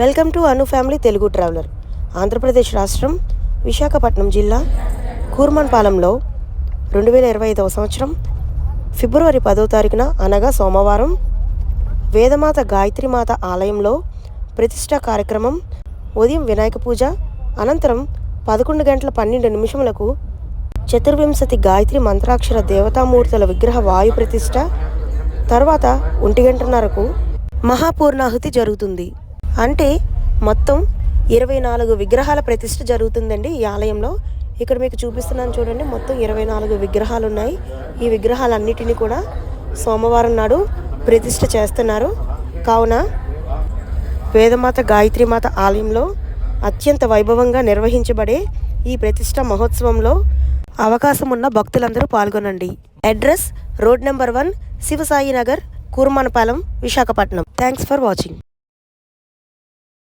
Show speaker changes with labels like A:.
A: Welcome to Anu family Telugu traveller. Andhra Pradesh రాష్ట్రం విశాఖపట్నం జిల్లా కూర్మన్పాలెంలో 2025 సంవత్సరం ఫిబ్రవరి 10వ తారీఖున అనగా సోమవారం వేదమాత గాయత్రీమాత ఆలయంలో ప్రతిష్టా కార్యక్రమం. ఉదయం వినాయక పూజ అనంతరం 11 గంటల 12 నిమిషములకు చతుర్వింశతి గాయత్రి మంత్రాక్షర దేవతామూర్తుల విగ్రహ వాయు ప్రతిష్ట, తర్వాత 1 గంటన్నరకు మహాపూర్ణాహుతి జరుగుతుంది. అంటే మొత్తం 24 విగ్రహాల ప్రతిష్ట జరుగుతుందండి ఈ ఆలయంలో. ఇక్కడ మీకు చూపిస్తున్నాను చూడండి, మొత్తం 24 విగ్రహాలు ఉన్నాయి. ఈ విగ్రహాలన్నిటినీ కూడా సోమవారం నాడు ప్రతిష్ట చేస్తున్నారు. కావున వేదమాత గాయత్రీమాత ఆలయంలో అత్యంత వైభవంగా నిర్వహించబడే ఈ ప్రతిష్ట మహోత్సవంలో అవకాశం ఉన్న భక్తులందరూ పాల్గొనండి. Address road number 1, Shivasai Nagar, Kurmannapalem, Visakhapatnam. Thanks for watching.